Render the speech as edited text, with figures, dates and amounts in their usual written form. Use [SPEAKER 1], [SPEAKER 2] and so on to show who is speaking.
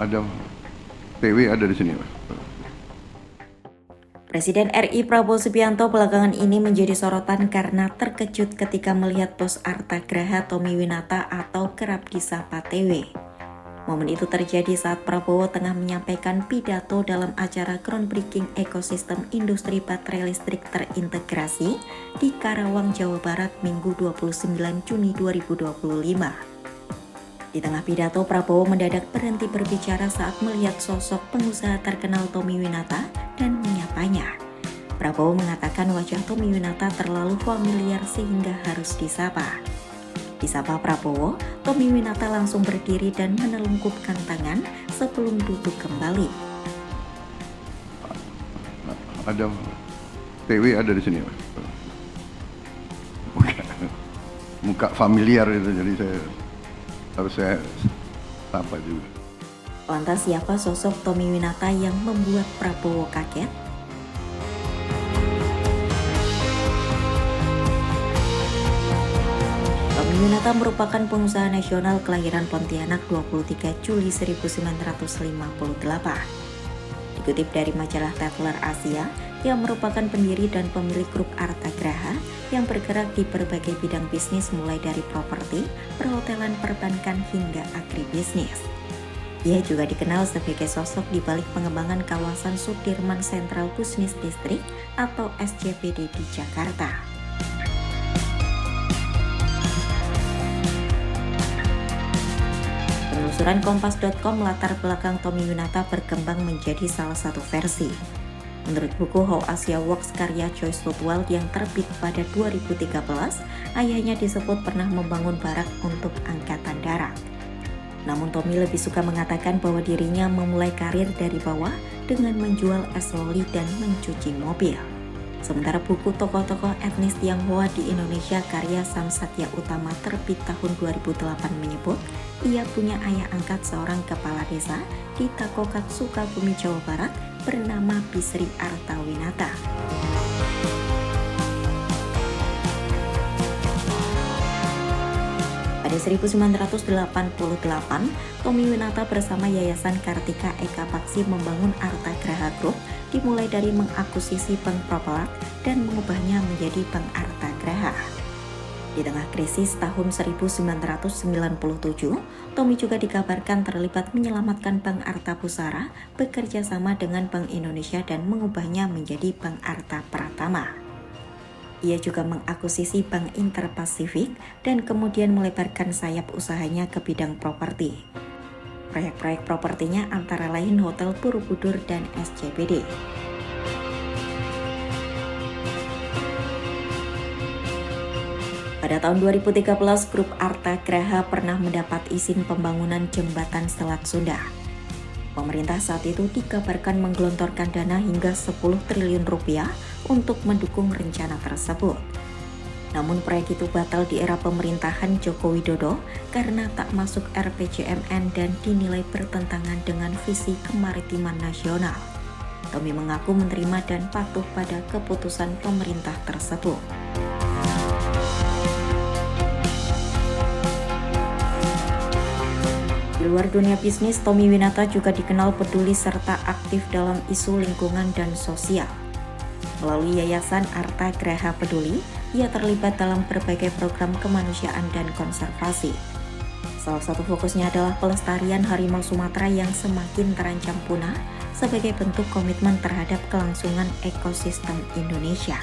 [SPEAKER 1] ada TW ada di sini, Pak.
[SPEAKER 2] Presiden RI Prabowo Subianto belakangan ini menjadi sorotan karena terkejut ketika melihat bos Arta Graha Tommy Winata atau kerap disapa TW. Momen itu terjadi saat Prabowo tengah menyampaikan pidato dalam acara groundbreaking ekosistem industri baterai listrik terintegrasi di Karawang, Jawa Barat, Minggu 29 Juni 2025. Di tengah pidato, Prabowo mendadak berhenti berbicara saat melihat sosok pengusaha terkenal Tommy Winata dan menyapanya. Prabowo mengatakan wajah Tommy Winata terlalu familiar sehingga harus disapa. Disapa Prabowo, Tommy Winata langsung berdiri dan menelungkupkan tangan sebelum duduk kembali.
[SPEAKER 1] Ada TW ada di sini, Pak. Muka familiar itu, jadi harus saya sapa juga.
[SPEAKER 2] Lantas siapa sosok Tommy Winata yang membuat Prabowo kaget? Tommy Winata merupakan pengusaha nasional kelahiran Pontianak 23 Juli 1958. Dikutip dari majalah Tatler Asia, yang merupakan pendiri dan pemilik grup Arta Graha yang bergerak di berbagai bidang bisnis mulai dari properti, perhotelan, perbankan hingga agribisnis. Ia juga dikenal sebagai sosok di balik pengembangan kawasan Sudirman Central Business District atau SCBD di Jakarta. Penelusuran Kompas.com latar belakang Tommy Winata berkembang menjadi salah satu versi. Menurut buku How Asia Works karya Joyce Lutwell yang terbit pada 2013, ayahnya disebut pernah membangun barak untuk angkatan darat. Namun Tommy lebih suka mengatakan bahwa dirinya memulai karir dari bawah dengan menjual es loli dan mencuci mobil. Sementara buku tokoh-tokoh etnis Tionghoa di Indonesia karya Sam Satya Utama terbit tahun 2008 menyebut ia punya ayah angkat seorang kepala desa di Takokat, Sukabumi, Jawa Barat bernama Bisri Artawinata. Pada 1988, Tommy Winata bersama Yayasan Kartika Eka Paksi membangun Arta Graha Group dimulai dari mengakuisisi Bank Propolat dan mengubahnya menjadi Bank Arta Graha. Di tengah krisis tahun 1997, Tommy juga dikabarkan terlibat menyelamatkan Bank Arta Pusara bekerja sama dengan Bank Indonesia dan mengubahnya menjadi Bank Arta Pratama. Ia juga mengakuisisi Bank Interpasifik dan kemudian melebarkan sayap usahanya ke bidang properti. Proyek-proyek propertinya antara lain Hotel Borobudur dan SCBD. Pada tahun 2013, grup Arta Graha pernah mendapat izin pembangunan jembatan Selat Sunda. Pemerintah saat itu dikabarkan menggelontorkan dana hingga 10 triliun rupiah untuk mendukung rencana tersebut. Namun proyek itu batal di era pemerintahan Joko Widodo karena tak masuk RPJMN dan dinilai bertentangan dengan visi kemaritiman nasional. Tommy mengaku menerima dan patuh pada keputusan pemerintah tersebut. Di luar dunia bisnis, Tommy Winata juga dikenal peduli serta aktif dalam isu lingkungan dan sosial. Melalui Yayasan Arta Graha Peduli, ia terlibat dalam berbagai program kemanusiaan dan konservasi. Salah satu fokusnya adalah pelestarian harimau Sumatera yang semakin terancam punah sebagai bentuk komitmen terhadap kelangsungan ekosistem Indonesia.